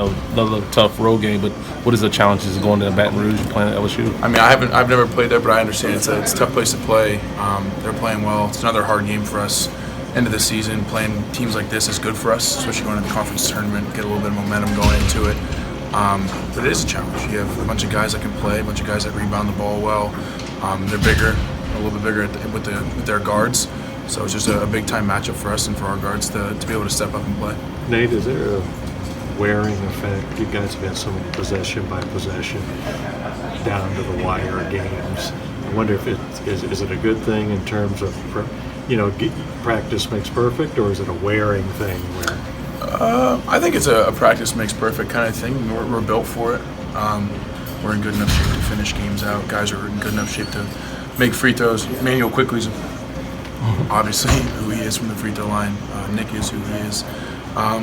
Another tough road game, but what is the challenges of going to Baton Rouge and playing at LSU? I mean, I've never played there, but I understand it's a tough place to play. They're playing well. It's another hard game for us. End of the season, playing teams like this is good for us, especially going to the conference tournament, get a little bit of momentum going into it. But it is a challenge. You have a bunch of guys that can play, a bunch of guys that rebound the ball well. They're bigger, a little bit bigger with their guards. So it's just a big time matchup for us and for our guards to be able to step up and play. Nate, is there a wearing effect? You guys have had so many possession by possession down to the wire games. I wonder if is it a good thing in terms of practice makes perfect, or is it a wearing thing where? I think it's a practice makes perfect kind of thing. We're built for it. We're in good enough shape to finish games out. Guys are in good enough shape to make free throws. Manuel Quickly's obviously who he is from the free throw line. Nick is who he is. I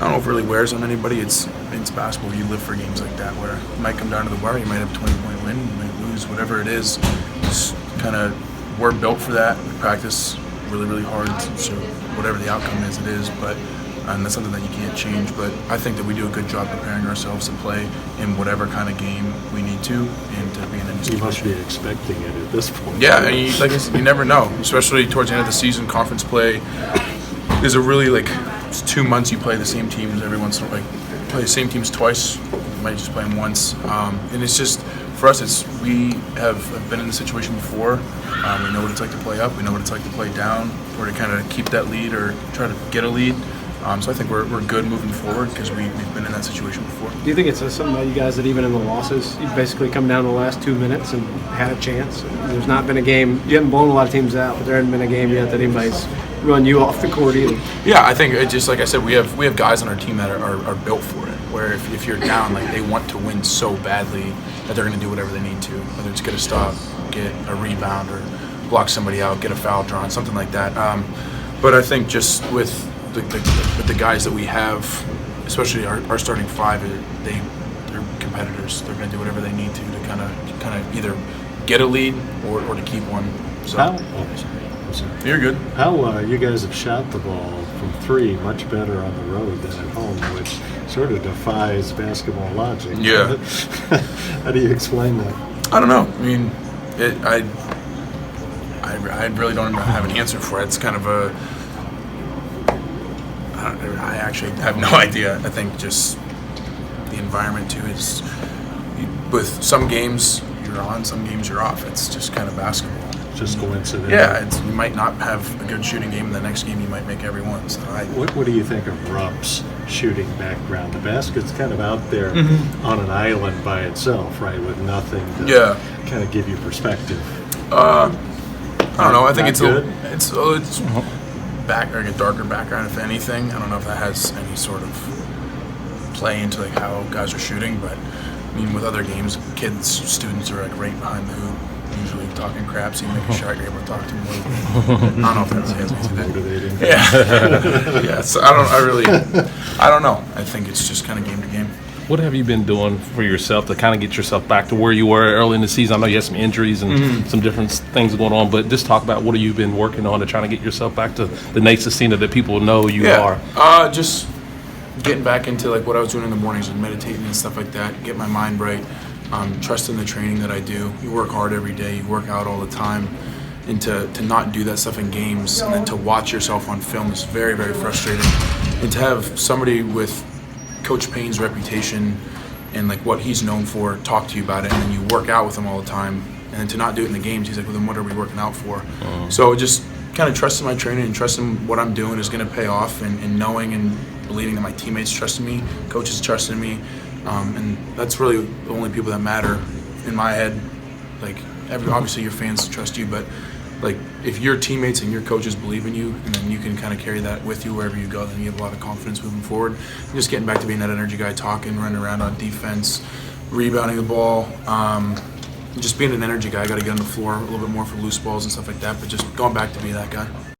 don't know if it really wears on anybody. It's basketball. You live for games like that where it might come down to the wire. You might have a 20-point win. You might lose. Whatever it is, just kind of we're built for that. We practice really, really hard. So whatever the outcome is, it is. But and that's something that you can't change. But I think that we do a good job preparing ourselves to play in whatever kind of game we need to, and to be in any situation. You must be expecting it at this point. Yeah, and you never know. Especially towards the end of the season, conference play is a really it's 2 months you play the same teams every once in a while. Play the same teams twice. You might just play them once, and it's just for us. We have been in this situation before. We know what it's like to play up. We know what it's like to play down, or to kind of keep that lead or try to get a lead. So I think we're good moving forward because we've been in that situation before. Do you think it says something about you guys that even in the losses, you've basically come down to the last 2 minutes and had a chance? There's not been a game, you haven't blown a lot of teams out, but there hasn't been a game yet that anybody's run you off the court either. Yeah, I think it just like I said, we have guys on our team that are built for it. Where if you're down, they want to win so badly that they're going to do whatever they need to, whether it's get a stop, get a rebound, or block somebody out, get a foul drawn, something like that. But I think just with the guys that we have, especially our starting five, they're competitors. They're going to do whatever they need to kind of either get a lead or to keep one. So you're good. How you guys have shot the ball from three much better on the road than at home, which sort of defies basketball logic. Yeah. How do you explain that? I don't know. I mean, I really don't have an answer for it. It's kind of I actually have no idea. I think just the environment too is with some games you're on, some games you're off. It's just kind of basketball. Just coincidental. Yeah, you might not have a good shooting game. The next game you might make every one. So what do you think of Rupp's shooting background? The basket's kind of out there on an island by itself, right, with nothing to kind of give you perspective. I don't know. I think it's good. It's a darker background, if anything. I don't know if that has any sort of play into how guys are shooting, but I mean, with other games, students are right behind the hoop, usually talking crap. So you make a shot, you're able to talk to them a little bit. I don't know if that has anything to do. Motivating. Yeah, yeah. So I don't know. I think it's just kind of game to game. What have you been doing for yourself to kind of get yourself back to where you were early in the season? I know you had some injuries and some different things going on, but just talk about what have you been working on to try to get yourself back to the Nate Sestina that people know you are. Just getting back into what I was doing in the mornings and meditating and stuff like that, get my mind right, trusting the training that I do. You work hard every day, you work out all the time, and to not do that stuff in games and then to watch yourself on film is very, very frustrating. And to have somebody with Coach Payne's reputation and what he's known for talk to you about it, and then you work out with him all the time, and then to not do it in the games, he's like, well, then what are we working out for? So just kind of trusting my training and trusting what I'm doing is going to pay off, and knowing and believing that my teammates trusting me, coaches trusting me, and that's really the only people that matter in my head. Obviously your fans trust you, but if your teammates and your coaches believe in you, and then you can kind of carry that with you wherever you go, then you have a lot of confidence moving forward. And just getting back to being that energy guy, talking, running around on defense, rebounding the ball, just being an energy guy. I got to get on the floor a little bit more for loose balls and stuff like that, but just going back to be that guy.